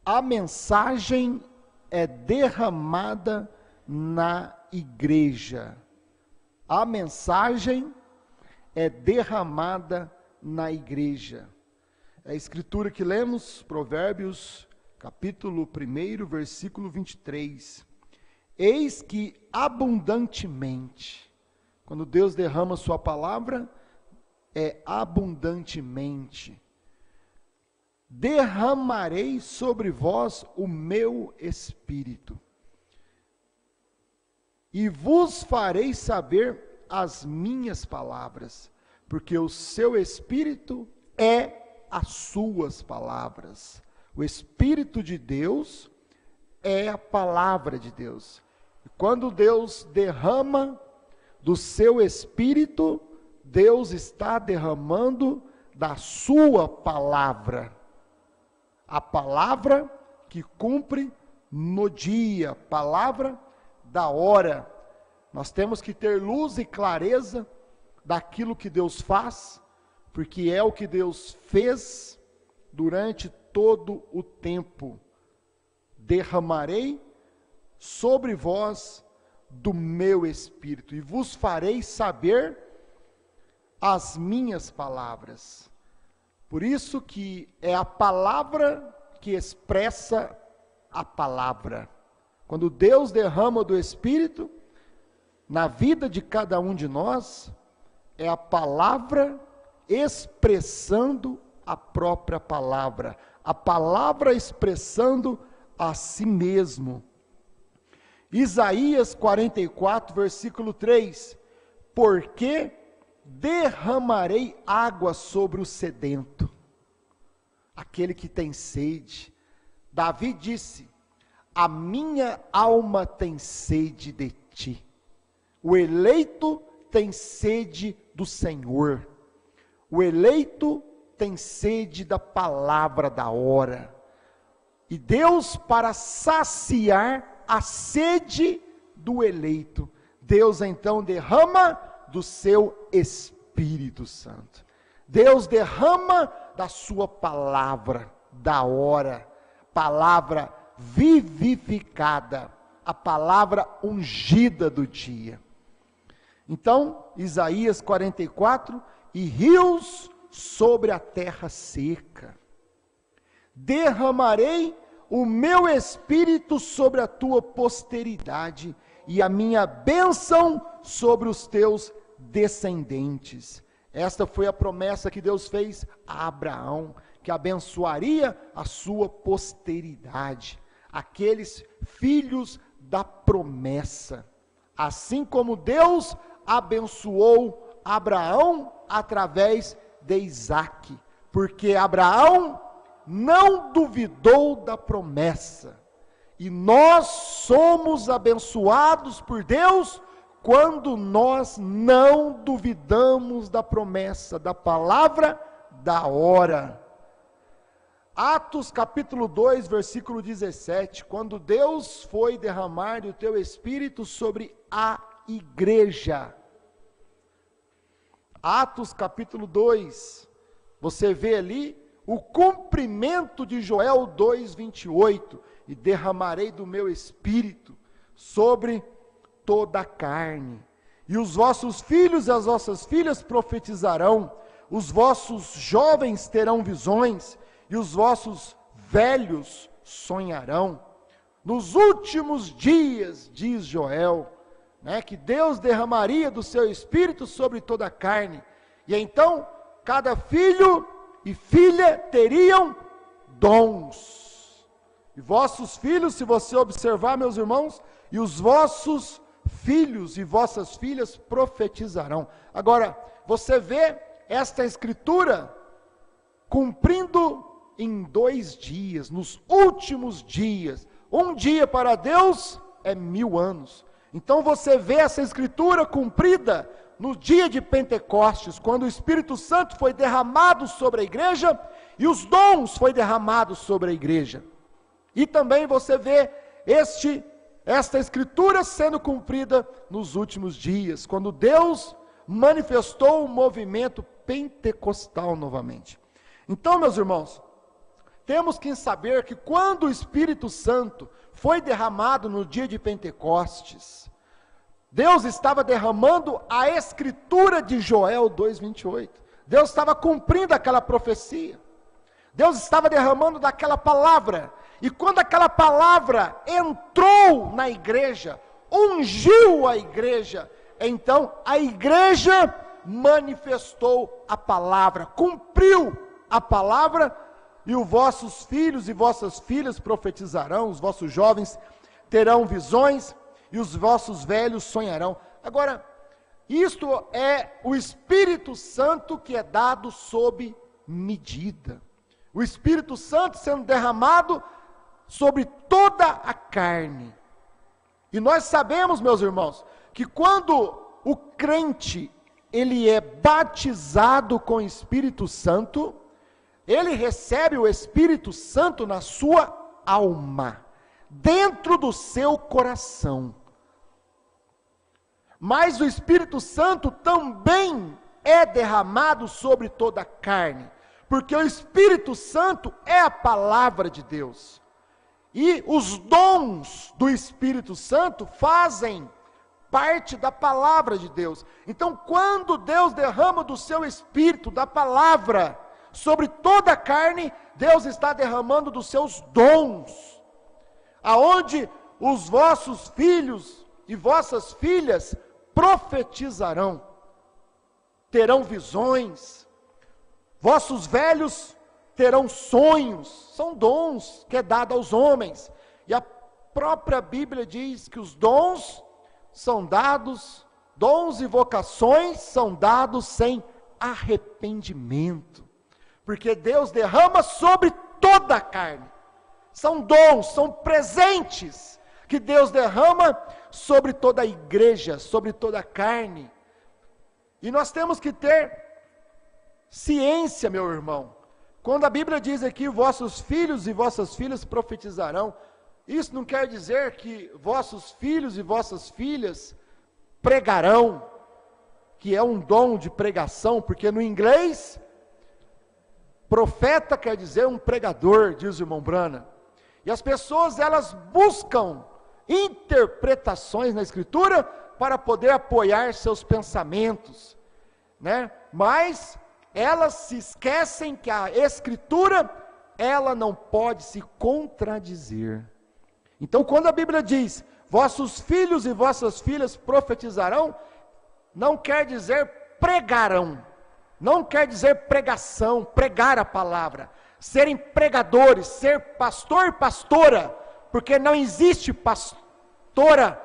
A mensagem é derramada na igreja. A mensagem é derramada na igreja. É a escritura que lemos, Provérbios, capítulo 1, versículo 23. Eis que abundantemente, quando Deus derrama sua palavra, é abundantemente. Derramarei sobre vós o meu espírito, e vos farei saber as minhas palavras, porque o seu espírito é as suas palavras. O Espírito de Deus é a palavra de Deus. E quando Deus derrama do seu espírito, Deus está derramando da sua palavra. A palavra que cumpre no dia, palavra da hora. Nós temos que ter luz e clareza daquilo que Deus faz, porque é o que Deus fez durante todo o tempo. Derramarei sobre vós do meu espírito, e vos farei saber as minhas palavras. Por isso que é a palavra que expressa a palavra. Quando Deus derrama do Espírito, na vida de cada um de nós, é a palavra expressando a própria palavra. A palavra expressando a si mesmo. Isaías 44, versículo 3. Porque derramarei água sobre o sedento, aquele que tem sede. Davi disse: a minha alma tem sede de ti. O eleito tem sede do Senhor. O eleito tem sede da palavra da hora. E Deus, para saciar a sede do eleito, Deus então derrama do seu Espírito Santo. Deus derrama da sua palavra da hora, palavra vivificada, a palavra ungida do dia. Então, Isaías 44, e rios sobre a terra seca. Derramarei o meu espírito sobre a tua posteridade, e a minha bênção sobre os teus descendentes. Esta foi a promessa que Deus fez a Abraão, que abençoaria a sua posteridade, aqueles filhos da promessa. Assim como Deus abençoou Abraão através de Isaque, porque Abraão não duvidou da promessa. E nós somos abençoados por Deus quando nós não duvidamos da promessa, da palavra da hora. Atos capítulo 2, versículo 17, quando Deus foi derramar o teu Espírito sobre a igreja. Atos capítulo 2, você vê ali o cumprimento de Joel 2:28, e derramarei do meu Espírito sobre toda a carne, e os vossos filhos e as vossas filhas profetizarão, os vossos jovens terão visões, e os vossos velhos sonharão. Nos últimos dias, diz Joel, que Deus derramaria do seu Espírito sobre toda a carne, e então cada filho e filha teriam dons. E vossos filhos, se você observar, meus irmãos, e os vossos filhos e vossas filhas profetizarão. Agora, você vê esta escritura cumprindo em 2 dias, nos últimos dias. Um dia para Deus é 1000 anos. Então você vê essa escritura cumprida no dia de Pentecostes, quando o Espírito Santo foi derramado sobre a igreja, e os dons foi derramado sobre a igreja. E também você vê esta escritura sendo cumprida nos últimos dias, quando Deus manifestou o movimento pentecostal novamente. Então, meus irmãos, temos que saber que quando o Espírito Santo foi derramado no dia de Pentecostes, Deus estava derramando a escritura de Joel 2:28. Deus estava cumprindo aquela profecia. Deus estava derramando daquela palavra. E quando aquela palavra entrou na igreja, ungiu a igreja, então a igreja manifestou a palavra, cumpriu a palavra, e os vossos filhos e vossas filhas profetizarão, os vossos jovens terão visões, e os vossos velhos sonharão. Agora, isto é o Espírito Santo que é dado sob medida. O Espírito Santo sendo derramado sobre toda a carne. E nós sabemos, meus irmãos, que quando o crente, ele é batizado com o Espírito Santo, ele recebe o Espírito Santo na sua alma, dentro do seu coração. Mas o Espírito Santo também é derramado sobre toda a carne, porque o Espírito Santo é a palavra de Deus. E os dons do Espírito Santo fazem parte da palavra de Deus. Então, quando Deus derrama do seu Espírito, da palavra, sobre toda a carne, Deus está derramando dos seus dons, aonde os vossos filhos e vossas filhas profetizarão, terão visões, vossos velhos terão sonhos. São dons que é dado aos homens, e a própria Bíblia diz que os dons são dados, dons e vocações são dados sem arrependimento, porque Deus derrama sobre toda a carne. São dons, são presentes que Deus derrama sobre toda a igreja, sobre toda a carne. E nós temos que ter ciência, meu irmão. Quando a Bíblia diz aqui, vossos filhos e vossas filhas profetizarão, isso não quer dizer que vossos filhos e vossas filhas pregarão, que é um dom de pregação, porque no inglês, profeta quer dizer um pregador, diz o irmão Brana. E as pessoas, elas buscam interpretações na Escritura para poder apoiar seus pensamentos, né? Mas elas se esquecem que a Escritura, ela não pode se contradizer. Então, quando a Bíblia diz, vossos filhos e vossas filhas profetizarão, não quer dizer pregarão, não quer dizer pregação, pregar a palavra, serem pregadores, ser pastor e pastora, porque não existe pastora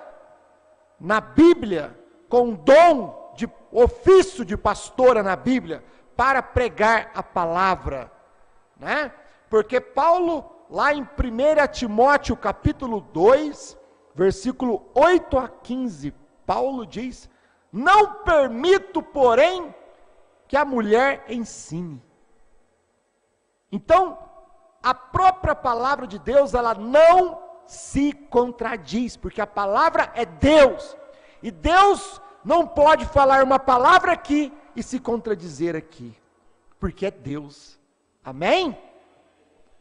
na Bíblia, com dom de ofício de pastora na Bíblia, para pregar a palavra, né? Porque Paulo, lá em 1 Timóteo capítulo 2, versículo 8 a 15, Paulo diz, não permito, porém, que a mulher ensine. Então, a própria palavra de Deus, ela não se contradiz, porque a palavra é Deus, e Deus não pode falar uma palavra aqui e se contradizer aqui, porque é Deus. Amém?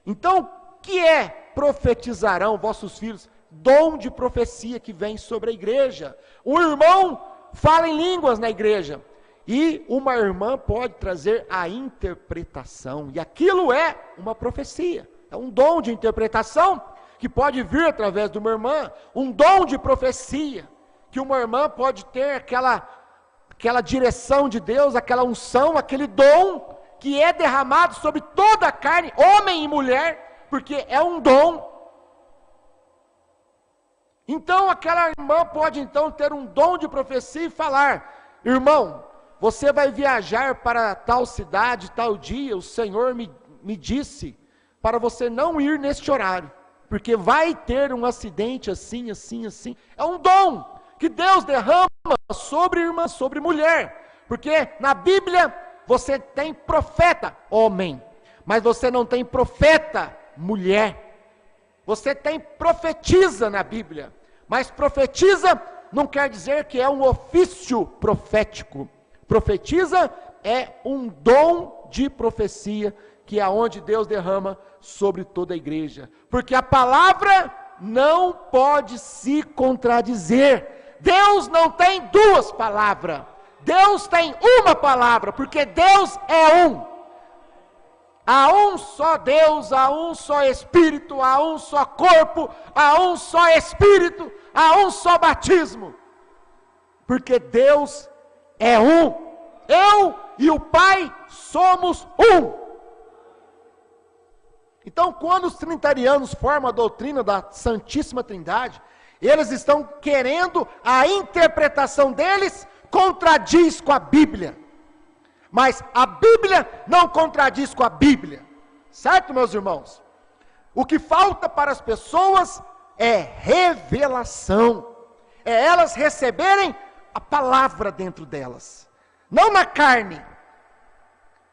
Então, o que é profetizarão vossos filhos? Dom de profecia que vem sobre a igreja. Um irmão fala em línguas na igreja, e uma irmã pode trazer a interpretação, e aquilo é uma profecia, é um dom de interpretação, que pode vir através de uma irmã, um dom de profecia, que uma irmã pode ter aquela direção de Deus, aquela unção, aquele dom, que é derramado sobre toda a carne, homem e mulher, porque é um dom. Então aquela irmã pode então ter um dom de profecia e falar, irmão, você vai viajar para tal cidade, tal dia, o Senhor me disse, para você não ir neste horário, porque vai ter um acidente assim, assim, assim. É um dom que Deus derrama sobre irmã, sobre mulher, porque na Bíblia você tem profeta, homem, mas você não tem profeta, mulher. Você tem profetiza na Bíblia, mas profetiza não quer dizer que é um ofício profético. Profetiza é um dom de profecia que é onde Deus derrama sobre toda a igreja. Porque a palavra não pode se contradizer. Deus não tem duas palavras. Deus tem uma palavra, porque Deus é um. Há um só Deus, há um só Espírito, há um só corpo, há um só Espírito, há um só batismo. Porque Deus é um. Eu e o Pai somos um. Então, quando os trinitarianos formam a doutrina da Santíssima Trindade, eles estão querendo, a interpretação deles contradiz com a Bíblia. Mas a Bíblia não contradiz com a Bíblia. Certo, meus irmãos? O que falta para as pessoas é revelação. É elas receberem a palavra dentro delas. Não na carne,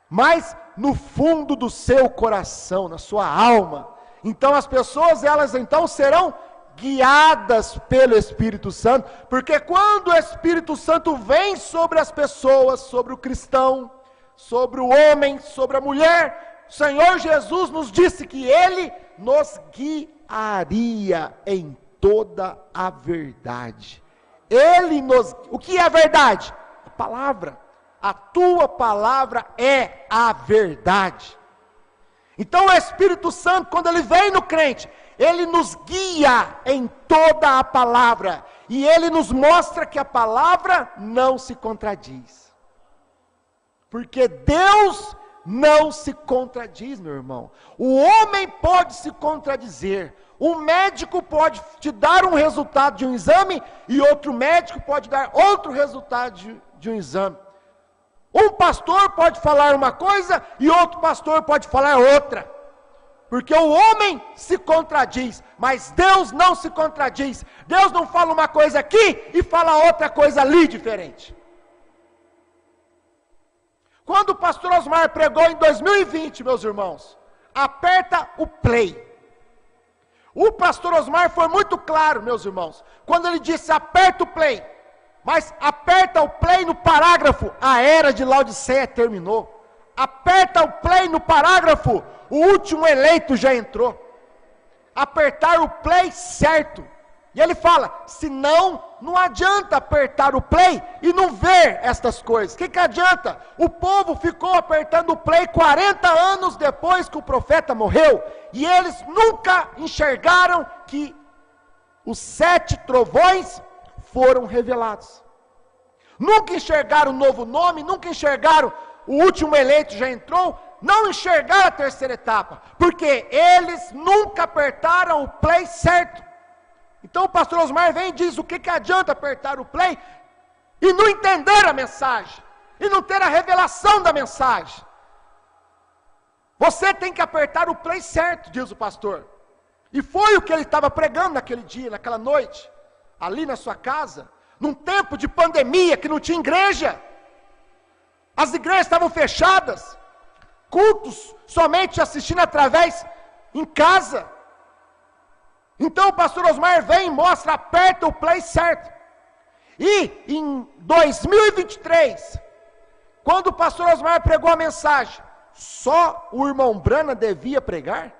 mas no fundo do seu coração, na sua alma. Então as pessoas, elas então serão guiadas pelo Espírito Santo, porque quando o Espírito Santo vem sobre as pessoas, sobre o cristão, sobre o homem, sobre a mulher, o Senhor Jesus nos disse que Ele nos guiaria em toda a verdade. O que é a verdade? A palavra. A tua palavra é a verdade. Então o Espírito Santo, quando ele vem no crente, ele nos guia em toda a palavra, e ele nos mostra que a palavra não se contradiz, porque Deus não se contradiz, meu irmão. O homem pode se contradizer, um médico pode te dar um resultado de um exame, e outro médico pode dar outro resultado de um exame. Um pastor pode falar uma coisa, e outro pastor pode falar outra. Porque o homem se contradiz, mas Deus não se contradiz. Deus não fala uma coisa aqui e fala outra coisa ali diferente. Quando o pastor Osmar pregou em 2020, meus irmãos, aperta o play. O pastor Osmar foi muito claro, meus irmãos, quando ele disse aperta o play. Mas aperta o play no parágrafo, a era de Laodiceia terminou. Aperta o play no parágrafo, o último eleito já entrou. Apertar o play certo. E ele fala, senão não adianta apertar o play e não ver estas coisas. O que adianta? O povo ficou apertando o play 40 anos depois que o profeta morreu, e eles nunca enxergaram que os 7 trovões foram revelados. Nunca enxergaram o novo nome, nunca enxergaram o último eleito já entrou, não enxergaram a terceira etapa, porque eles nunca apertaram o play certo. Então o pastor Osmar vem e diz, o que adianta apertar o play e não entender a mensagem, e não ter a revelação da mensagem? Você tem que apertar o play certo, diz o pastor. E foi o que ele estava pregando naquele dia, naquela noite, ali na sua casa, num tempo de pandemia, que não tinha igreja. As igrejas estavam fechadas, cultos somente assistindo através em casa. Então o pastor Osmar vem e mostra, aperta o play certo. E em 2023, quando o pastor Osmar pregou a mensagem, só o irmão Brana devia pregar?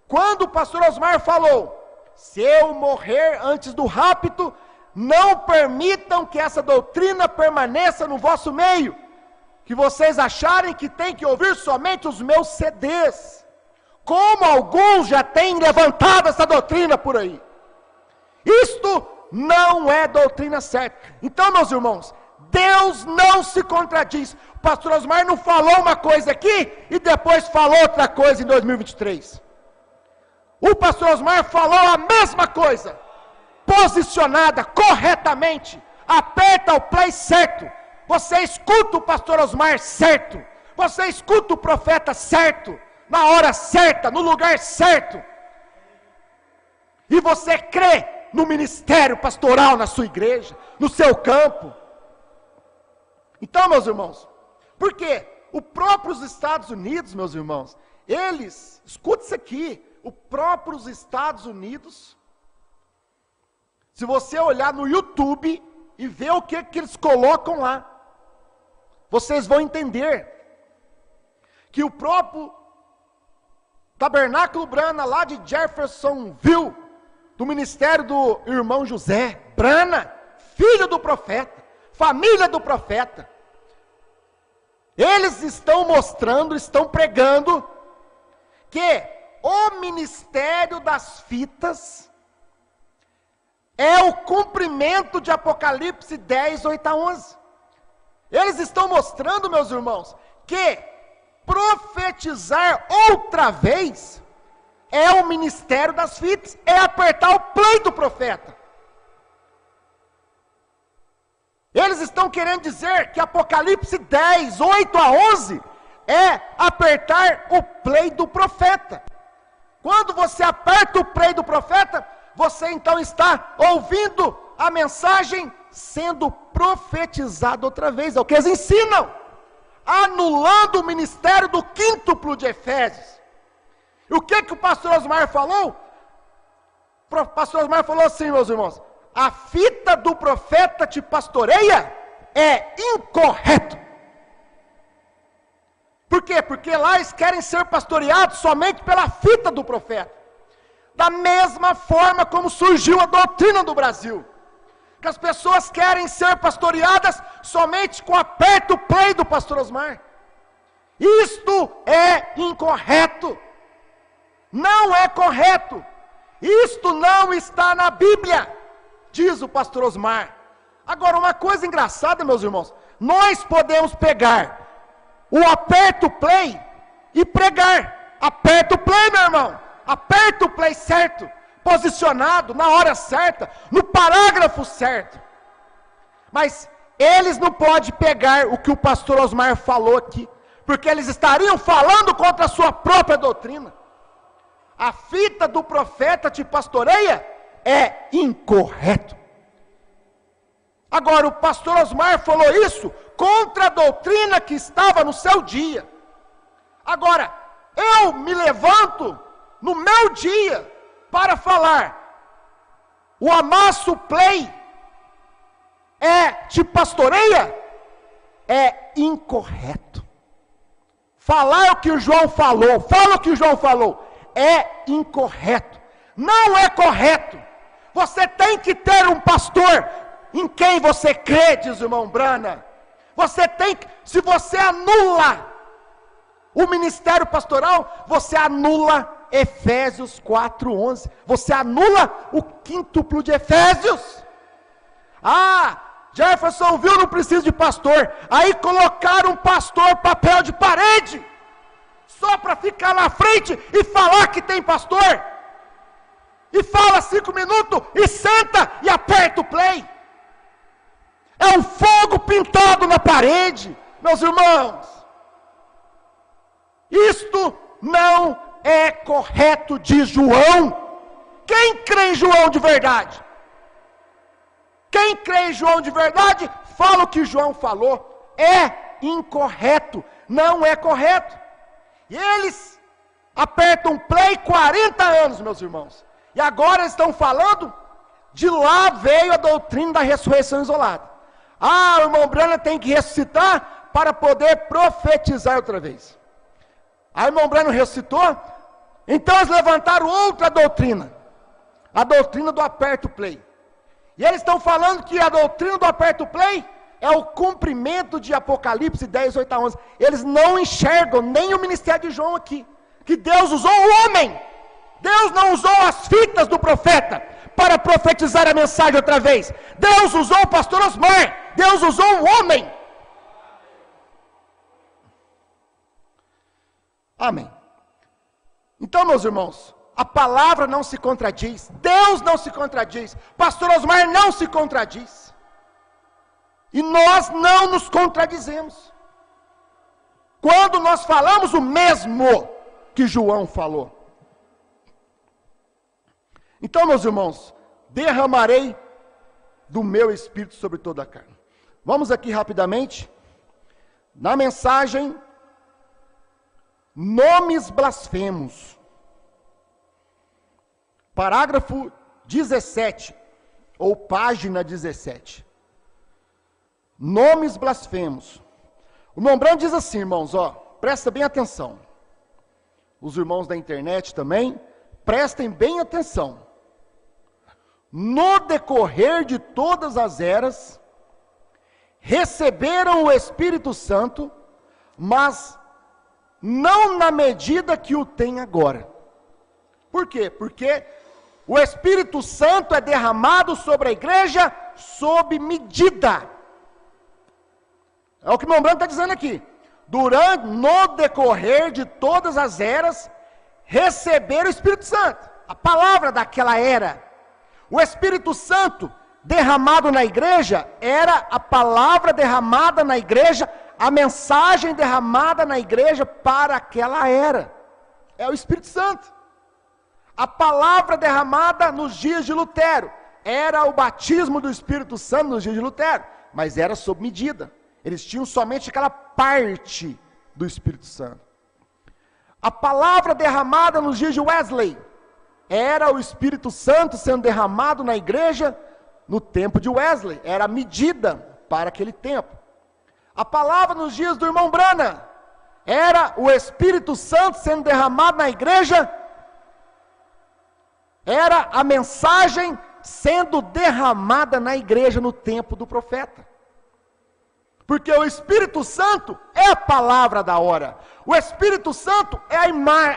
Quando o pastor Osmar falou, se eu morrer antes do rapto, não permitam que essa doutrina permaneça no vosso meio, que vocês acharem que tem que ouvir somente os meus CDs, como alguns já têm levantado essa doutrina por aí. Isto não é doutrina certa. Então, meus irmãos, Deus não se contradiz. O pastor Osmar não falou uma coisa aqui e depois falou outra coisa em 2023. O pastor Osmar falou a mesma coisa, posicionada corretamente. Aperta o play certo. Você escuta o pastor Osmar certo. Você escuta o profeta certo, na hora certa, no lugar certo. E você crê no ministério pastoral na sua igreja, no seu campo. Então, meus irmãos, por quê? Os próprios Estados Unidos, meus irmãos, eles, escute isso aqui, os próprios Estados Unidos, se você olhar no YouTube e ver o que eles colocam lá, vocês vão entender que o próprio Tabernáculo Brana, lá de Jeffersonville, do ministério do irmão José Brana, filho do profeta, família do profeta. Eles estão mostrando, estão pregando, que o ministério das fitas é o cumprimento de Apocalipse 10, 8 a 11. Eles estão mostrando, meus irmãos, que profetizar outra vez é o ministério das fitas, é apertar o play do profeta. Eles estão querendo dizer que Apocalipse 10, 8 a 11 é apertar o play do profeta. Quando você aperta o play do profeta, você então está ouvindo a mensagem sendo profetizada outra vez. É o que eles ensinam, anulando o ministério do quíntuplo de Efésios. E o que o pastor Osmar falou? O pastor Osmar falou assim, meus irmãos: a fita do profeta te pastoreia é incorreto. Por quê? Porque lá eles querem ser pastoreados somente pela fita do profeta. Da mesma forma como surgiu a doutrina do Brasil, que as pessoas querem ser pastoreadas somente com o aperto play do pastor Osmar. Isto é incorreto. Não é correto. Isto não está na Bíblia, diz o pastor Osmar. Agora, uma coisa engraçada, meus irmãos, nós podemos pegar o aperto play e pregar. Aperta o play, meu irmão. Aperta o play certo, posicionado, na hora certa, no parágrafo certo. Mas eles não podem pegar o que o pastor Osmar falou aqui, porque eles estariam falando contra a sua própria doutrina. A fita do profeta te pastoreia é incorreto. Agora, o pastor Osmar falou isso contra a doutrina que estava no seu dia. Agora, eu me levanto no meu dia para falar: o amasso play te pastoreia? É incorreto. Falar o que o João falou, fala o que o João falou, é incorreto. Não é correto. Você tem que ter um pastor em quem você crê, diz o irmão Brana. Você tem que, se você anula o ministério pastoral, você anula Efésios 4:11. Você anula o quíntuplo de Efésios. Jeffersonville não precisa de pastor. Aí colocaram um pastor papel de parede, só para ficar na frente e falar que tem pastor. E fala 5 minutos e senta e aperta o play. É um fogo pintado na parede, meus irmãos. Isto não é correto, diz João. Quem crê em João de verdade? Quem crê em João de verdade, fala o que João falou. É incorreto, não é correto. E eles apertam play 40 anos, meus irmãos. E agora estão falando, de lá veio a doutrina da ressurreição isolada. O irmão Brana tem que ressuscitar para poder profetizar outra vez. Aí o irmão Brana ressuscitou, então eles levantaram outra doutrina, a doutrina do aperto play. E eles estão falando que a doutrina do aperto play é o cumprimento de Apocalipse 10, 8 a 11. Eles não enxergam nem o ministério de João aqui, que Deus usou o homem. Deus não usou as fitas do profeta para profetizar a mensagem outra vez. Deus usou o pastor Osmar. Deus usou o homem. Amém. Então, meus irmãos, a palavra não se contradiz, Deus não se contradiz, pastor Osmar não se contradiz, e nós não nos contradizemos, quando nós falamos o mesmo que João falou. Então, meus irmãos, derramarei do meu espírito sobre toda a carne. Vamos aqui rapidamente, na mensagem, nomes blasfemos. Parágrafo 17, ou página 17. Nomes blasfemos. O irmão Brano diz assim, irmãos, presta bem atenção. os irmãos da internet também, prestem bem atenção. No decorrer de todas as eras, receberam o Espírito Santo, mas não na medida que o tem agora. Por quê? Porque o Espírito Santo é derramado sobre a igreja sob medida. É o que o irmão Branco está dizendo aqui. No decorrer de todas as eras, receberam o Espírito Santo. A palavra daquela era. O Espírito Santo derramado na igreja era a palavra derramada na igreja, a mensagem derramada na igreja para aquela era. É o Espírito Santo. A palavra derramada nos dias de Lutero era o batismo do Espírito Santo nos dias de Lutero, mas era sob medida. Eles tinham somente aquela parte do Espírito Santo. A palavra derramada nos dias de Wesley era o Espírito Santo sendo derramado na igreja no tempo de Wesley. Era a medida para aquele tempo. A palavra nos dias do irmão Branham era o Espírito Santo sendo derramado na igreja. Era a mensagem sendo derramada na igreja no tempo do profeta. Porque o Espírito Santo é a palavra da hora. O Espírito Santo é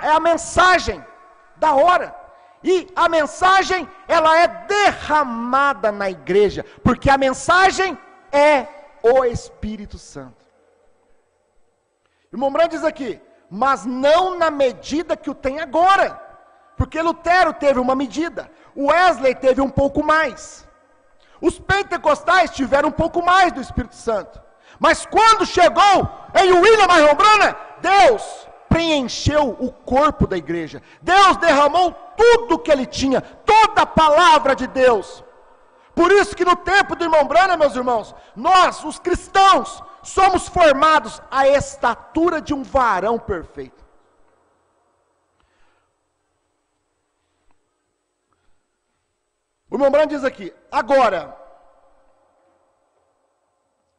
a mensagem da hora. E a mensagem, ela é derramada na igreja. Porque a mensagem é o Espírito Santo. O irmão Branham diz aqui, mas não na medida que o tem agora. Porque Lutero teve uma medida. O Wesley teve um pouco mais. Os pentecostais tiveram um pouco mais do Espírito Santo. Mas quando chegou em William Marion Branham, Deus preencheu o corpo da igreja. Deus derramou tudo que ele tinha, toda a palavra de Deus. Por isso que no tempo do irmão Branham, meus irmãos, nós, os cristãos, somos formados à estatura de um varão perfeito. O irmão Branham diz aqui, agora,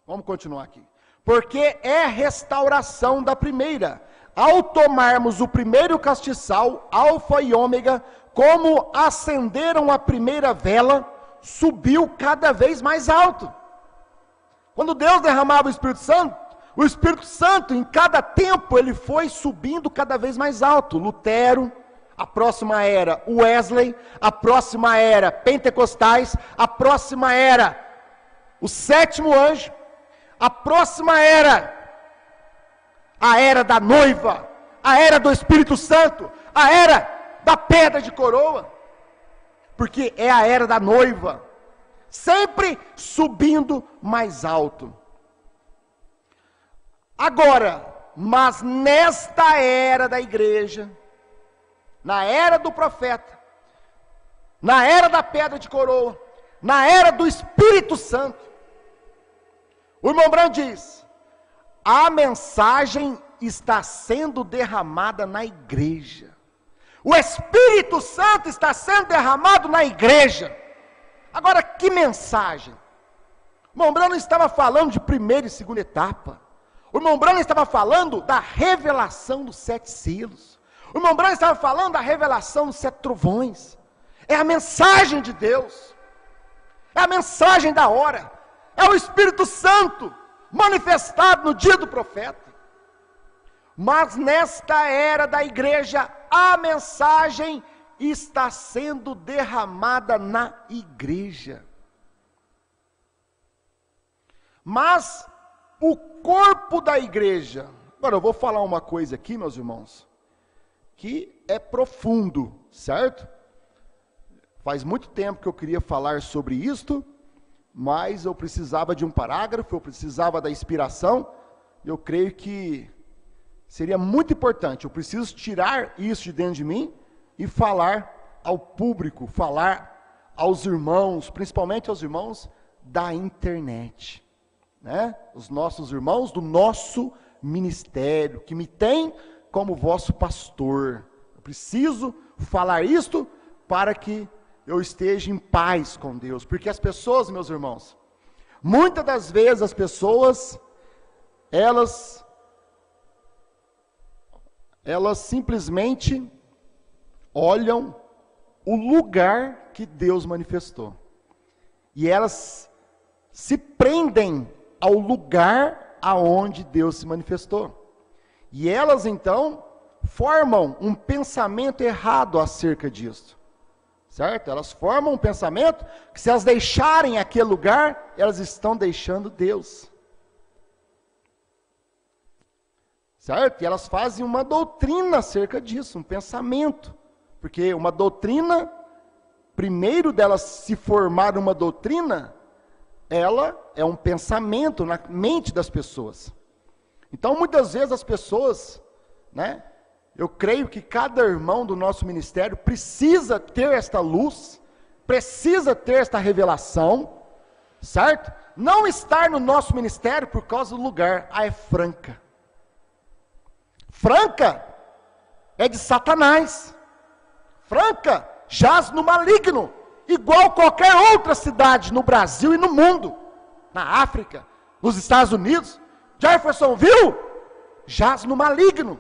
vamos continuar aqui. Porque é restauração da primeira. Ao tomarmos o primeiro castiçal, alfa e ômega, como acenderam a primeira vela, subiu cada vez mais alto. Quando Deus derramava o Espírito Santo em cada tempo, ele foi subindo cada vez mais alto. Lutero, a próxima era Wesley, a próxima era Pentecostais, a próxima era o sétimo anjo, a próxima era a era da noiva, a era do Espírito Santo, a era da pedra de coroa, porque é a era da noiva, sempre subindo mais alto. Agora, mas nesta era da igreja, na era do profeta, na era da pedra de coroa, na era do Espírito Santo, o irmão Branham diz, a mensagem está sendo derramada na igreja. O Espírito Santo está sendo derramado na igreja. Agora, que mensagem? O irmão Branham estava falando de primeira e segunda etapa. O irmão Branham estava falando da revelação dos 7 selos. O irmão Branham estava falando da revelação dos 7 trovões. É a mensagem de Deus. É a mensagem da hora. É o Espírito Santo manifestado no dia do profeta. Mas nesta era da igreja, a mensagem está sendo derramada na igreja. Mas o corpo da igreja, agora eu vou falar uma coisa aqui, meus irmãos, que é profundo, certo? Faz muito tempo que eu queria falar sobre isto, mas eu precisava de um parágrafo, eu precisava da inspiração, eu creio que seria muito importante, eu preciso tirar isso de dentro de mim e falar ao público, falar aos irmãos, principalmente aos irmãos da internet, né? Os nossos irmãos do nosso ministério, que me tem como vosso pastor. Eu preciso falar isto para que eu esteja em paz com Deus, porque as pessoas, meus irmãos, muitas das vezes as pessoas, elas elas simplesmente olham o lugar que Deus manifestou. E elas se prendem ao lugar aonde Deus se manifestou. E elas então formam um pensamento errado acerca disso. Certo? Elas formam um pensamento que, se elas deixarem aquele lugar, elas estão deixando Deus. Certo? E elas fazem uma doutrina acerca disso, um pensamento. Porque uma doutrina, primeiro delas se formar uma doutrina, ela é um pensamento na mente das pessoas. Então, muitas vezes as pessoas, né? Eu creio que cada irmão do nosso ministério precisa ter esta luz, precisa ter esta revelação, certo? Não estar no nosso ministério por causa do lugar. É Franca. Franca é de Satanás. Franca jaz no maligno, igual qualquer outra cidade no Brasil e no mundo, na África, nos Estados Unidos. Jeffersonville jaz no maligno.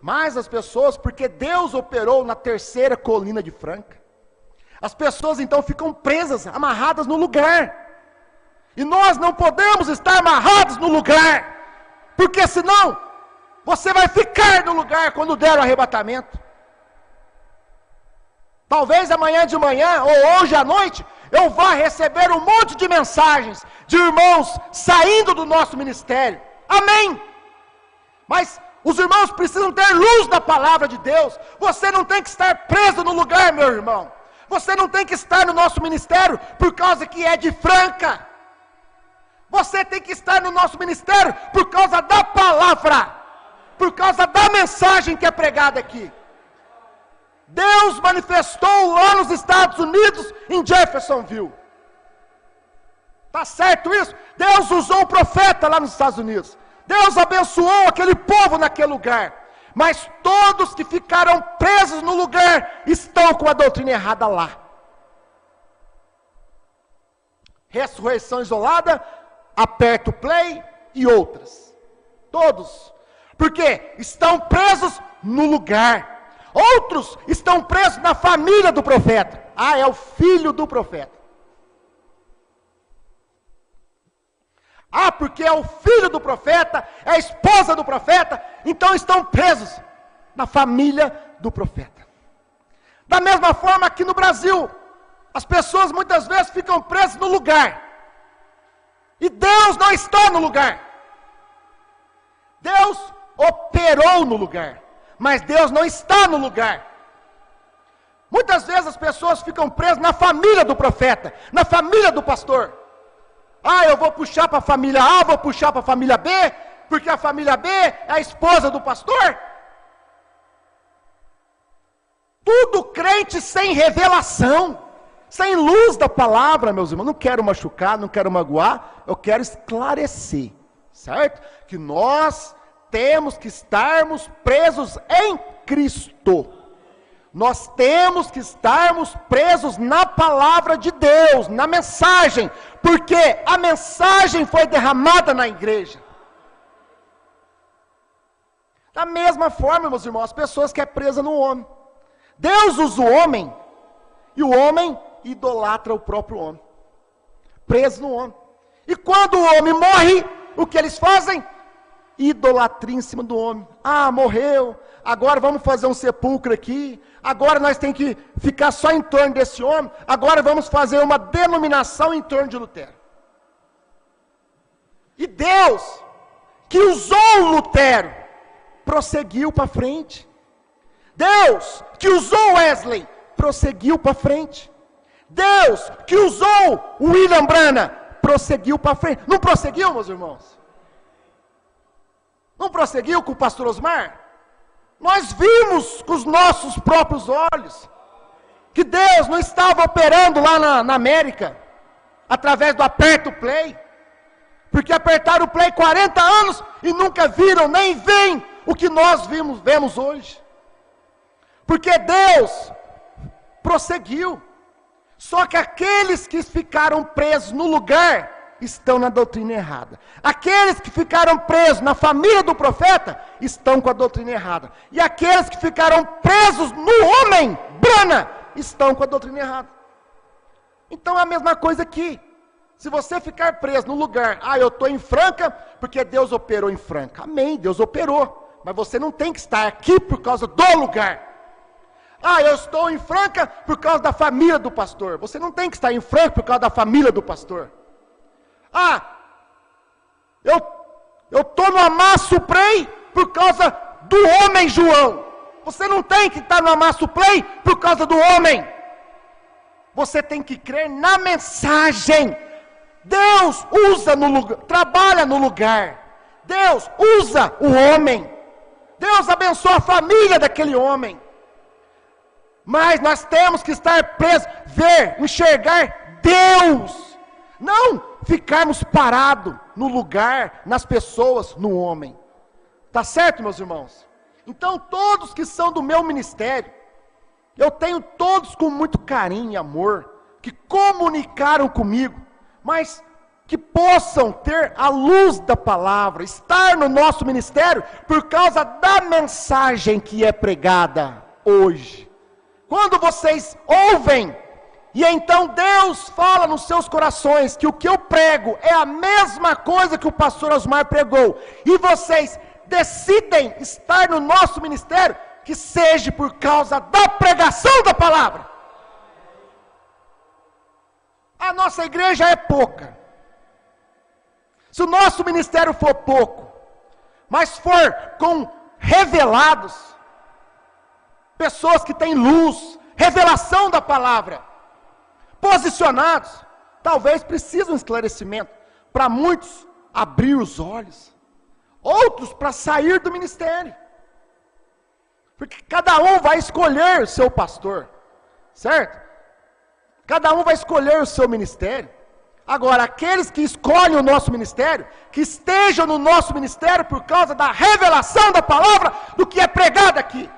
Mas as pessoas, porque Deus operou na terceira colina de Franca, as pessoas então ficam presas, amarradas no lugar. E nós não podemos estar amarrados no lugar, porque senão você vai ficar no lugar quando der o arrebatamento. Talvez amanhã de manhã, ou hoje à noite, eu vá receber um monte de mensagens de irmãos saindo do nosso ministério. Amém! Mas os irmãos precisam ter luz da palavra de Deus. Você não tem que estar preso no lugar, meu irmão. Você não tem que estar no nosso ministério por causa que é de Franca. Você tem que estar no nosso ministério por causa da palavra, por causa da mensagem que é pregada aqui. Deus manifestou lá nos Estados Unidos, em Jeffersonville. Está certo isso? Deus usou um profeta lá nos Estados Unidos. Deus abençoou aquele povo naquele lugar. Mas todos que ficaram presos no lugar estão com a doutrina errada lá. Ressurreição isolada, aperta o play e outras. Todos. Porque estão presos no lugar. Outros estão presos na família do profeta. Ah, é o filho do profeta. Ah, porque é o filho do profeta, é a esposa do profeta, então estão presos na família do profeta. Da mesma forma aqui no Brasil, as pessoas muitas vezes ficam presas no lugar. E Deus não está no lugar. Deus operou no lugar, mas Deus não está no lugar. Muitas vezes as pessoas ficam presas na família do profeta, na família do pastor. Ah, eu vou puxar para a família A, vou puxar para a família B, porque a família B é a esposa do pastor. Tudo crente sem revelação, sem luz da palavra, meus irmãos. Não quero machucar, não quero magoar, eu quero esclarecer, certo? Que nós temos que estarmos presos em Cristo. Nós temos que estarmos presos na palavra de Deus, na mensagem, porque a mensagem foi derramada na igreja. Da mesma forma, meus irmãos, as pessoas que é presa no homem. Deus usa o homem, e o homem idolatra o próprio homem. Preso no homem. E quando o homem morre, o que eles fazem? Idolatria em cima do homem. Ah, morreu, agora vamos fazer um sepulcro aqui, agora nós temos que ficar só em torno desse homem, agora vamos fazer uma denominação em torno de Lutero. E Deus, que usou Lutero, prosseguiu para frente. Deus, que usou Wesley, prosseguiu para frente. Deus, que usou William Branham, prosseguiu para frente. Não prosseguiu, meus irmãos? Não prosseguiu com o pastor Osmar? Nós vimos com os nossos próprios olhos que Deus não estava operando lá na América através do aperto play, porque apertaram o play 40 anos e nunca viram, nem veem o que nós vemos hoje. Porque Deus prosseguiu. Só que aqueles que ficaram presos no lugar estão na doutrina errada. Aqueles que ficaram presos na família do profeta, estão com a doutrina errada. E aqueles que ficaram presos no homem, Brana, estão com a doutrina errada. Então é a mesma coisa aqui. Se você ficar preso no lugar, eu estou em Franca, porque Deus operou em Franca. Amém, Deus operou. Mas você não tem que estar aqui por causa do lugar. Eu estou em Franca por causa da família do pastor. Você não tem que estar em Franca por causa da família do pastor. Eu estou no Amasso Play por causa do homem João. Você não tem que estar no Amasso Play por causa do homem. Você tem que crer na mensagem. Deus usa no lugar, trabalha no lugar. Deus usa o homem. Deus abençoa a família daquele homem. Mas nós temos que estar presos, ver, enxergar Deus. Não ficarmos parados no lugar, nas pessoas, no homem. Tá certo, meus irmãos? Então todos que são do meu ministério, eu tenho todos com muito carinho e amor, que comunicaram comigo, mas que possam ter a luz da palavra, estar no nosso ministério, por causa da mensagem que é pregada hoje. Quando vocês ouvem, e então Deus fala nos seus corações, que o que eu prego é a mesma coisa que o pastor Osmar pregou, e vocês decidem estar no nosso ministério, que seja por causa da pregação da palavra. A nossa igreja é pouca. Se o nosso ministério for pouco, mas for com revelados, pessoas que têm luz, revelação da palavra, posicionados, talvez precise um esclarecimento, para muitos abrir os olhos, outros para sair do ministério, porque cada um vai escolher o seu pastor, certo? Cada um vai escolher o seu ministério. Agora, aqueles que escolhem o nosso ministério, que estejam no nosso ministério por causa da revelação da palavra, do que é pregado aqui.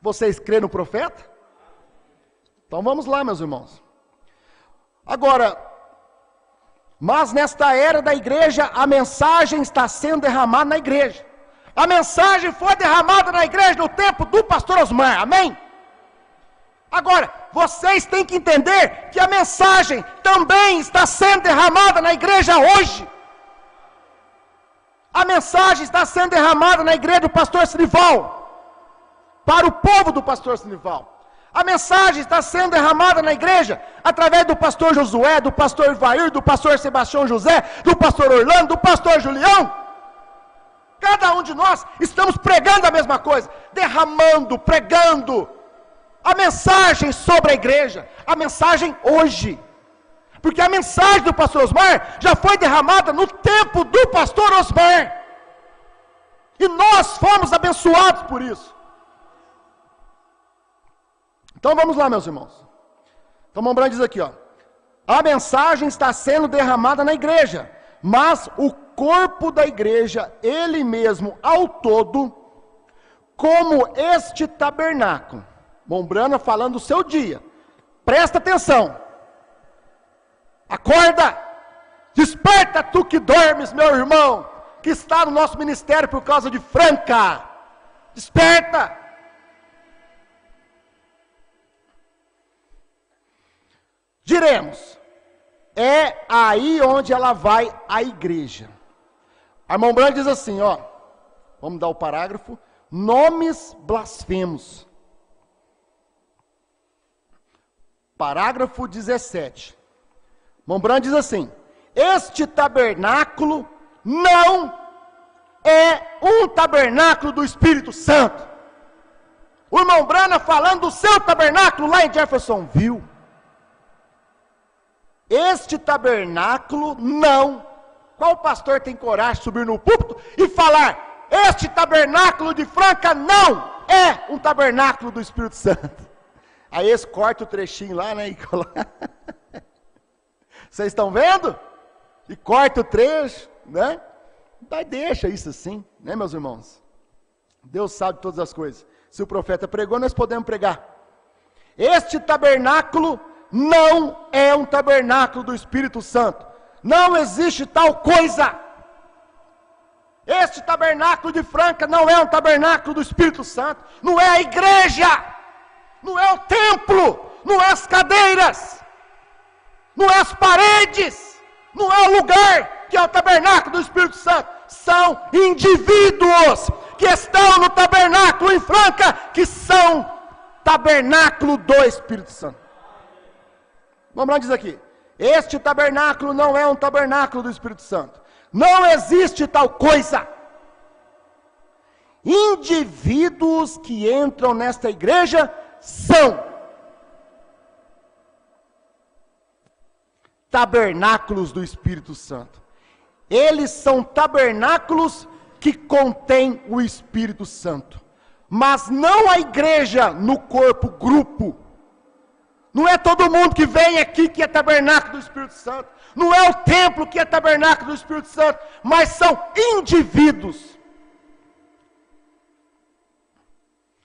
Vocês creem no profeta? Então vamos lá, meus irmãos. Agora, mas nesta era da igreja, a mensagem está sendo derramada na igreja. A mensagem foi derramada na igreja no tempo do pastor Osmar, amém? Agora, vocês têm que entender que a mensagem também está sendo derramada na igreja hoje. A mensagem está sendo derramada na igreja do pastor Sinival, para o povo do pastor Sinival. A mensagem está sendo derramada na igreja, através do pastor Josué, do pastor Ivair, do pastor Sebastião José, do pastor Orlando, do pastor Julião. Cada um de nós estamos pregando a mesma coisa, derramando, pregando a mensagem sobre a igreja, a mensagem hoje. Porque a mensagem do pastor Osmar já foi derramada no tempo do pastor Osmar. E nós fomos abençoados por isso. Então vamos lá, meus irmãos. Então Mombrand diz aqui, a mensagem está sendo derramada na igreja, mas o corpo da igreja, ele mesmo, ao todo, como este tabernáculo. Mombrana falando do seu dia. Presta atenção. Acorda. Desperta tu que dormes, meu irmão, que está no nosso ministério por causa de Franca. Desperta. Diremos, é aí onde ela vai, a igreja. A Mombrana diz assim, vamos dar o parágrafo, nomes blasfemos. Parágrafo 17. Mombrana diz assim, este tabernáculo não é um tabernáculo do Espírito Santo. O irmão Brana falando do seu tabernáculo lá em Jeffersonville. Este tabernáculo não. Qual pastor tem coragem de subir no púlpito e falar, este tabernáculo de Franca não é um tabernáculo do Espírito Santo? Aí eles cortam o trechinho lá, né? Vocês estão vendo? E corta o trecho, né? Daí deixa isso assim, né, meus irmãos? Deus sabe todas as coisas. Se o profeta pregou, nós podemos pregar. Este tabernáculo não é um tabernáculo do Espírito Santo. Não existe tal coisa. Este tabernáculo de Franca não é um tabernáculo do Espírito Santo. Não é a igreja. Não é o templo. Não é as cadeiras. Não é as paredes. Não é o lugar que é o tabernáculo do Espírito Santo. São indivíduos que estão no tabernáculo em Franca, que são tabernáculo do Espírito Santo. Vamos lá dizer aqui. Este tabernáculo não é um tabernáculo do Espírito Santo. Não existe tal coisa. Indivíduos que entram nesta igreja são tabernáculos do Espírito Santo. Eles são tabernáculos que contêm o Espírito Santo. Mas não a igreja no corpo, grupo. Não é todo mundo que vem aqui que é tabernáculo do Espírito Santo. Não é o templo que é tabernáculo do Espírito Santo. Mas são indivíduos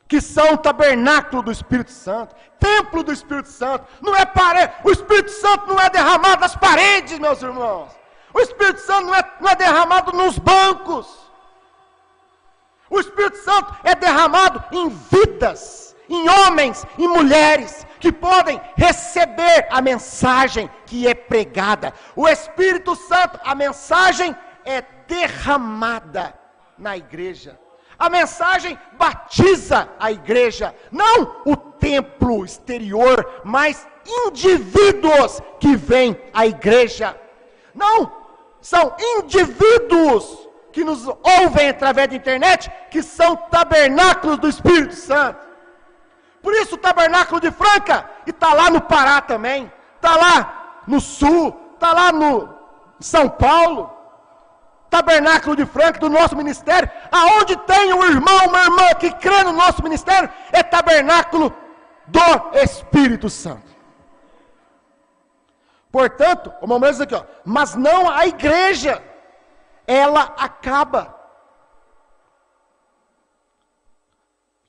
que são tabernáculo do Espírito Santo, templo do Espírito Santo. Não é parede. O Espírito Santo não é derramado nas paredes, meus irmãos. O Espírito Santo não é derramado nos bancos. O Espírito Santo é derramado em vidas, em homens e mulheres que podem receber a mensagem que é pregada. O Espírito Santo, a mensagem é derramada na igreja. A mensagem batiza a igreja, não o templo exterior, mas indivíduos que vêm à igreja. Não, são indivíduos que nos ouvem através da internet, que são tabernáculos do Espírito Santo. Por isso o tabernáculo de Franca, e está lá no Pará também, está lá no Sul, está lá no São Paulo, tabernáculo de Franca, do nosso ministério, aonde tem um irmão, uma irmã que crê no nosso ministério, é tabernáculo do Espírito Santo. Portanto, vamos dizer aqui, ó, mas não a igreja, ela acaba.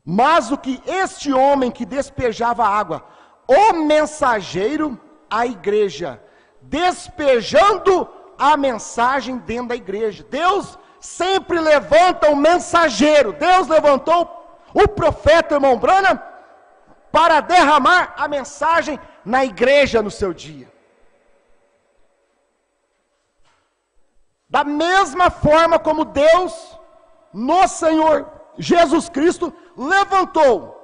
Mas o que este homem que despejava água, o mensageiro, a igreja, despejando a mensagem dentro da igreja. Deus sempre levanta um mensageiro. Deus levantou o profeta, irmão Branham, para derramar a mensagem na igreja no seu dia. Da mesma forma como Deus, nosso Senhor Jesus Cristo, levantou,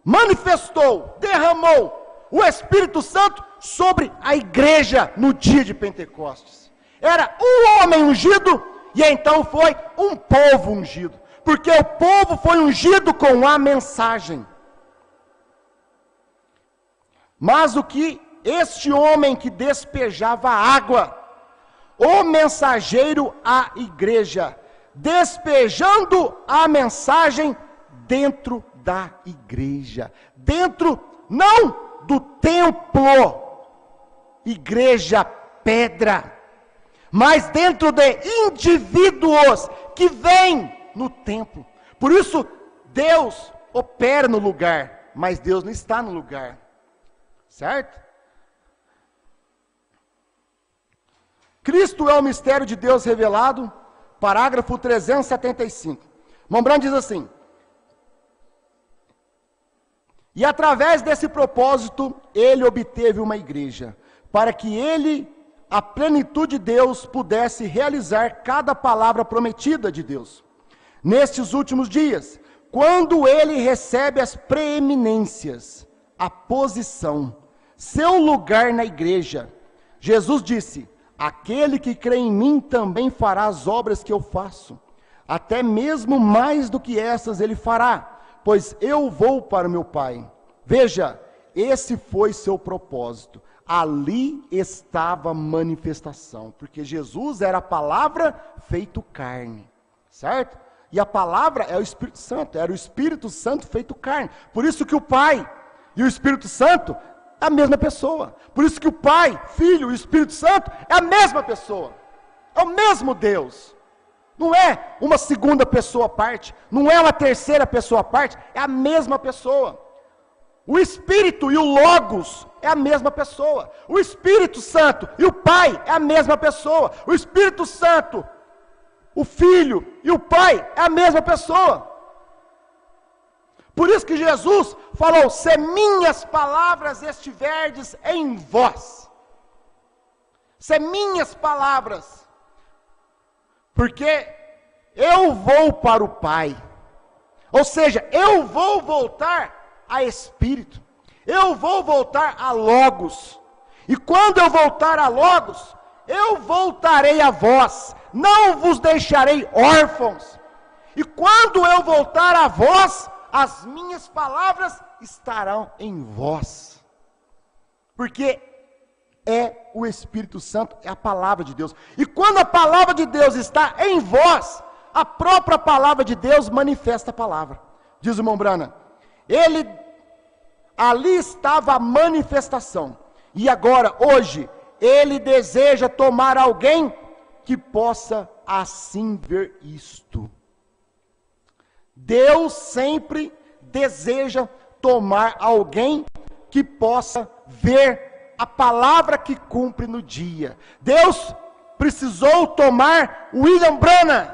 manifestou, derramou o Espírito Santo sobre a igreja no dia de Pentecostes. Era um homem ungido, e então foi um povo ungido, porque o povo foi ungido com a mensagem. Mas o que este homem que despejava água, o mensageiro à igreja, despejando a mensagem dentro da igreja, dentro, não do templo, igreja pedra, mas dentro de indivíduos que vêm no templo. Por isso, Deus opera no lugar, mas Deus não está no lugar, certo? Cristo é o mistério de Deus revelado, parágrafo 375. Mombrand diz assim: e através desse propósito, ele obteve uma igreja, para que ele, a plenitude de Deus, pudesse realizar cada palavra prometida de Deus. Nestes últimos dias, quando ele recebe as preeminências, a posição, seu lugar na igreja, Jesus disse: aquele que crê em mim também fará as obras que eu faço, até mesmo mais do que essas ele fará, pois eu vou para o meu Pai. Veja, esse foi seu propósito. Ali estava a manifestação, porque Jesus era a palavra feito carne, certo? E a palavra é o Espírito Santo, era o Espírito Santo feito carne. Por isso que o Pai e o Espírito Santo é a mesma pessoa. Por isso que o Pai, Filho e o Espírito Santo é a mesma pessoa. É o mesmo Deus. Não é uma segunda pessoa à parte, não é uma terceira pessoa à parte, é a mesma pessoa. O Espírito e o Logos é a mesma pessoa. O Espírito Santo e o Pai é a mesma pessoa. O Espírito Santo, o Filho e o Pai é a mesma pessoa. Por isso que Jesus falou: se minhas palavras estiverdes em vós. Se minhas palavras. Porque eu vou para o Pai. Ou seja, eu vou voltar a Espírito. Eu vou voltar a Logos. E quando eu voltar a Logos, eu voltarei a vós. Não vos deixarei órfãos. E quando eu voltar a vós, as minhas palavras estarão em vós. Porque é o Espírito Santo, é a palavra de Deus. E quando a palavra de Deus está em vós, a própria palavra de Deus manifesta a palavra. Diz o irmão Brana, ali estava a manifestação. E agora, hoje, ele deseja tomar alguém que possa assim ver isto. Deus sempre deseja tomar alguém que possa ver a palavra que cumpre no dia. Deus precisou tomar William Branham.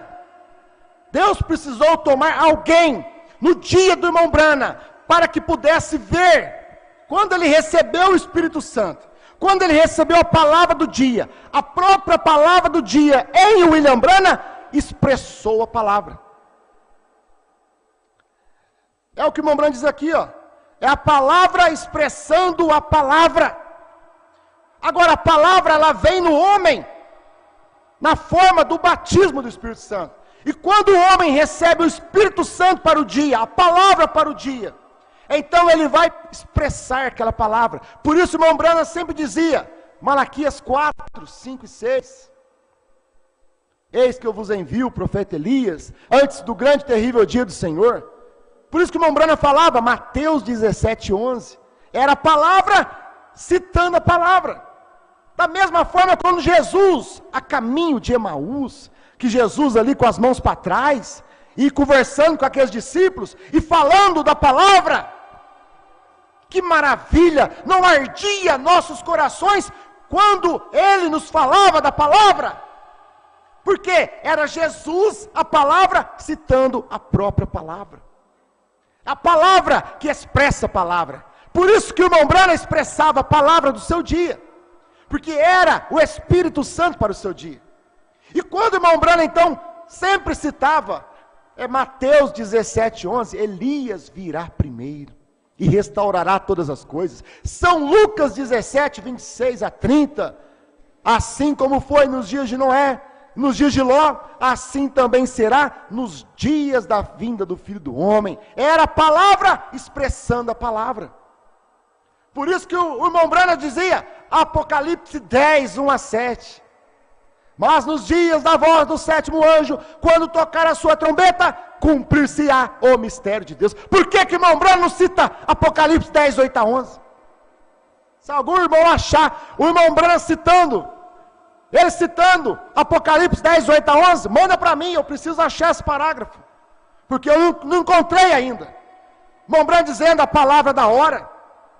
Deus precisou tomar alguém no dia do irmão Branham para que pudesse ver, quando ele recebeu o Espírito Santo, quando ele recebeu a palavra do dia, a própria palavra do dia em William Branham expressou a palavra. É o que o irmão Branham diz aqui, ó. É a palavra expressando a palavra. Agora a palavra, ela vem no homem na forma do batismo do Espírito Santo. E quando o homem recebe o Espírito Santo para o dia, a palavra para o dia, então ele vai expressar aquela palavra. Por isso o irmão Branham sempre dizia, Malaquias 4, 5 e 6, eis que eu vos envio o profeta Elias, antes do grande e terrível dia do Senhor. Por isso que o irmão Branham falava, Mateus 17, 11, era a palavra citando a palavra. Da mesma forma, quando Jesus, a caminho de Emaús, que Jesus ali com as mãos para trás, e conversando com aqueles discípulos, e falando da palavra, que maravilha, não ardia nossos corações, quando Ele nos falava da palavra, porque era Jesus, a palavra, citando a própria palavra, a palavra que expressa a palavra. Por isso que o irmão Branham expressava a palavra do seu dia, porque era o Espírito Santo para o seu dia. E quando o irmão Branham, então, sempre citava, Mateus 17, 11, Elias virá primeiro, e restaurará todas as coisas. São Lucas 17, 26 a 30, assim como foi nos dias de Noé, nos dias de Ló, assim também será nos dias da vinda do Filho do Homem. Era a palavra expressando a palavra. Por isso que o irmão Branham dizia, Apocalipse 10, 1 a 7, mas nos dias da voz do sétimo anjo, quando tocar a sua trombeta, cumprir-se-á o mistério de Deus. Por que que o irmão Branham não cita Apocalipse 10, 8 a 11? Se algum irmão achar o irmão Branham citando, ele citando Apocalipse 10, 8 a 11, manda para mim, eu preciso achar esse parágrafo, porque eu não encontrei ainda. O irmão Branham dizendo a palavra da hora,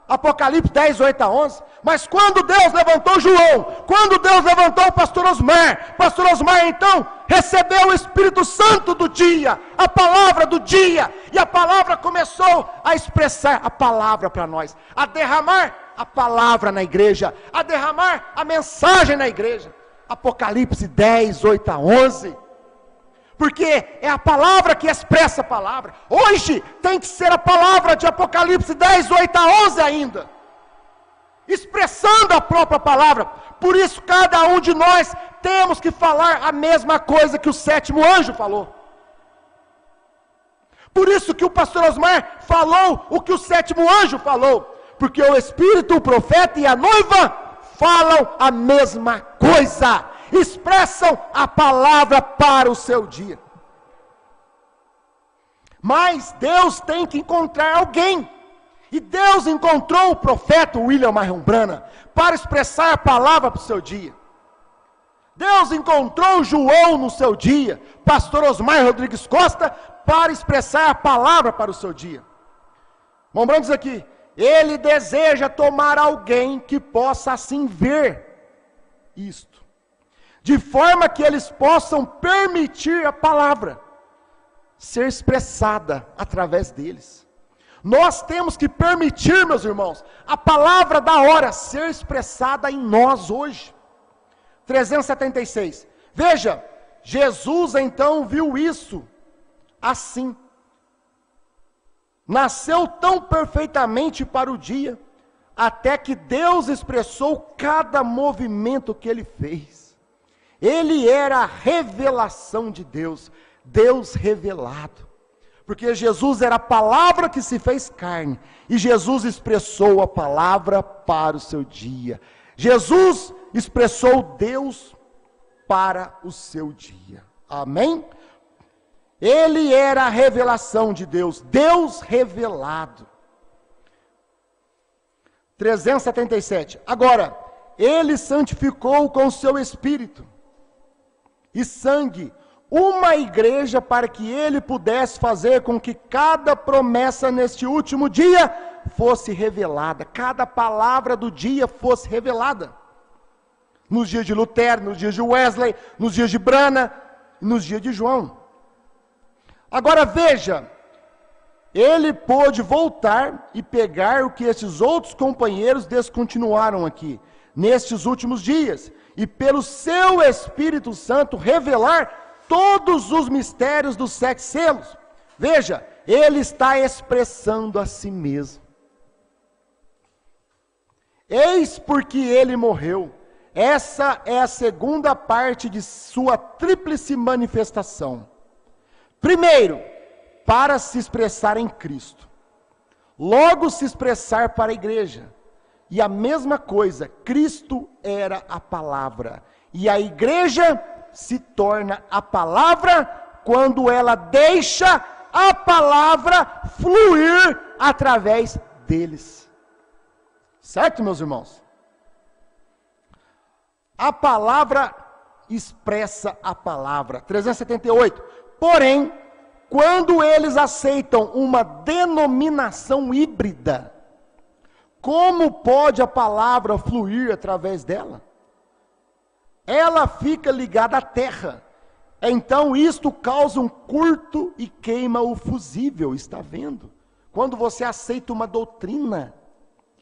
Apocalipse 10, 8 a 11, mas quando Deus levantou João, quando Deus levantou o pastor Osmar então recebeu o Espírito Santo do dia, a palavra do dia, e a palavra começou a expressar a palavra para nós, a derramar a palavra na igreja, a derramar a mensagem na igreja. Apocalipse 10, 8 a 11, porque é a palavra que expressa a palavra. Hoje tem que ser a palavra de Apocalipse 10, 8 a 11 ainda, expressando a própria palavra. Por isso cada um de nós temos que falar a mesma coisa que o sétimo anjo falou. Por isso que o pastor Osmar falou o que o sétimo anjo falou, porque o Espírito, o profeta e a noiva falam a mesma coisa, expressam a palavra para o seu dia. Mas Deus tem que encontrar alguém, e Deus encontrou o profeta William Marion Branham para expressar a palavra para o seu dia. Deus encontrou João no seu dia, pastor Osmar Rodrigues Costa, para expressar a palavra para o seu dia. Irmão Branham diz aqui, Ele deseja tomar alguém que possa assim ver isto, de forma que eles possam permitir a palavra ser expressada através deles. Nós temos que permitir, meus irmãos, a palavra da hora ser expressada em nós hoje. 376. Veja, Jesus então viu isso assim. Nasceu tão perfeitamente para o dia, até que Deus expressou cada movimento que ele fez. Ele era a revelação de Deus, Deus revelado. Porque Jesus era a palavra que se fez carne, e Jesus expressou a palavra para o seu dia. Jesus expressou Deus para o seu dia. Amém? Ele era a revelação de Deus, Deus revelado. 377. Agora, ele santificou com o seu espírito e sangue uma igreja para que ele pudesse fazer com que cada promessa neste último dia fosse revelada, cada palavra do dia fosse revelada. Nos dias de Lutero, nos dias de Wesley, nos dias de Brana, nos dias de João. Agora veja, ele pôde voltar e pegar o que esses outros companheiros descontinuaram aqui, nestes últimos dias, e pelo seu Espírito Santo revelar todos os mistérios dos 7 selos. Veja, ele está expressando a si mesmo. Eis porque ele morreu. Essa é a segunda parte de sua tríplice manifestação. Primeiro, para se expressar em Cristo. Logo se expressar para a igreja. E a mesma coisa, Cristo era a palavra. E a igreja se torna a palavra quando ela deixa a palavra fluir através deles. Certo, meus irmãos? A palavra expressa a palavra. 378. Porém, quando eles aceitam uma denominação híbrida, como pode a palavra fluir através dela? Ela fica ligada à terra. Então isto causa um curto e queima o fusível, está vendo? Quando você aceita uma doutrina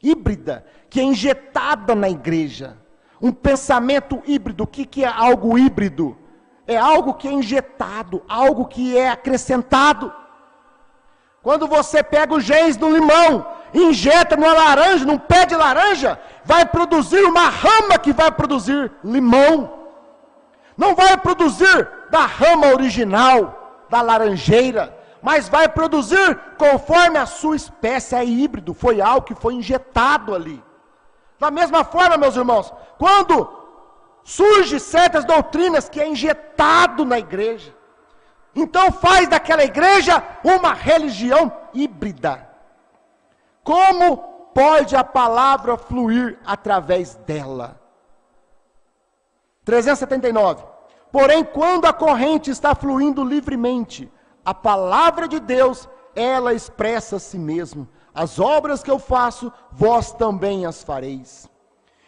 híbrida, que é injetada na igreja, um pensamento híbrido. O que é algo híbrido? É algo que é injetado, algo que é acrescentado. Quando você pega o genes do limão, injeta numa laranja, num pé de laranja, vai produzir uma rama que vai produzir limão. Não vai produzir da rama original, da laranjeira, mas vai produzir conforme a sua espécie. É híbrido, foi algo que foi injetado ali. Da mesma forma, meus irmãos, quando surgem certas doutrinas que é injetado na igreja, então faz daquela igreja uma religião híbrida. Como pode a palavra fluir através dela? 379. Porém, quando a corrente está fluindo livremente, a palavra de Deus, ela expressa a si mesmo. As obras que eu faço, vós também as fareis.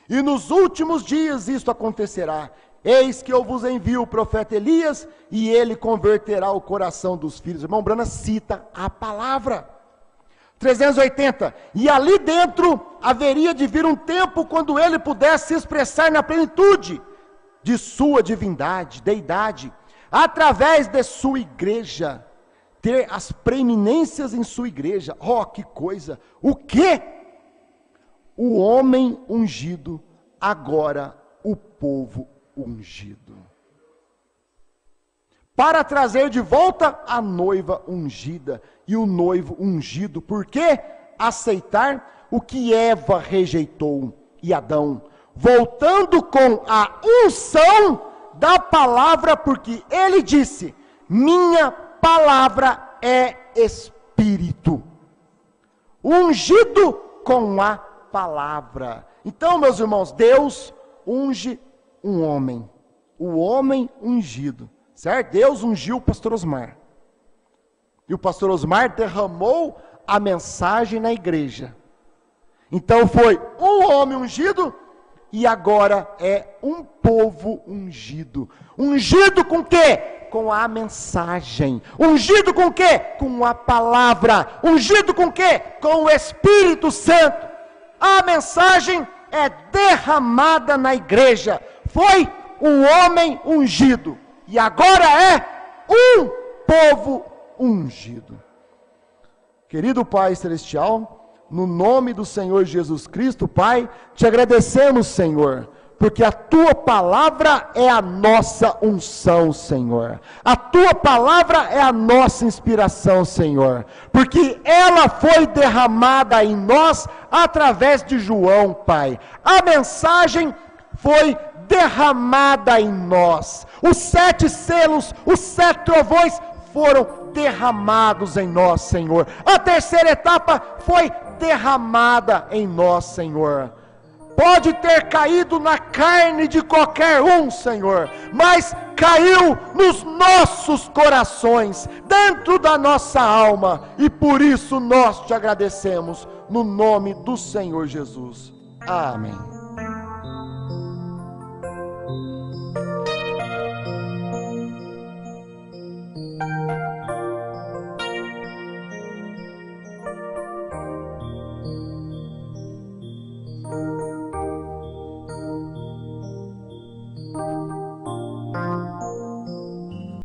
E nos últimos dias isto acontecerá. Eis que eu vos envio o profeta Elias, e ele converterá o coração dos filhos. Irmão Brana cita a palavra. 380. E ali dentro haveria de vir um tempo quando ele pudesse se expressar na plenitude de sua divindade, deidade, através de sua igreja, ter as preeminências em sua igreja. Oh, que coisa! O quê? O homem ungido, agora o povo ungido. Para trazer de volta a noiva ungida e o noivo ungido. Por quê? Aceitar o que Eva rejeitou e Adão, voltando com a unção da palavra, porque ele disse: minha palavra é espírito. Ungido com a palavra. Então, meus irmãos, Deus unge um homem, o homem ungido, certo? Deus ungiu o pastor Osmar, e o pastor Osmar derramou a mensagem na igreja, Então foi um homem ungido e agora é um povo ungido. Ungido com o quê? Com a mensagem. Ungido com o quê? Com a palavra. Ungido com o quê? Com o Espírito Santo. A mensagem é derramada na igreja. Foi um homem ungido e agora é um povo ungido. Querido Pai Celestial, no nome do Senhor Jesus Cristo, Pai, te agradecemos, Senhor, porque a Tua palavra é a nossa unção, Senhor. A Tua palavra é a nossa inspiração, Senhor, porque ela foi derramada em nós através de João, Pai. A mensagem foi derramada em nós. Os 7 selos, os 7 trovões foram derramados em nós, Senhor. A terceira etapa foi derramada em nós, Senhor. Pode ter caído na carne de qualquer um, Senhor, mas caiu nos nossos corações, dentro da nossa alma, e por isso nós te agradecemos, no nome do Senhor Jesus. Amém.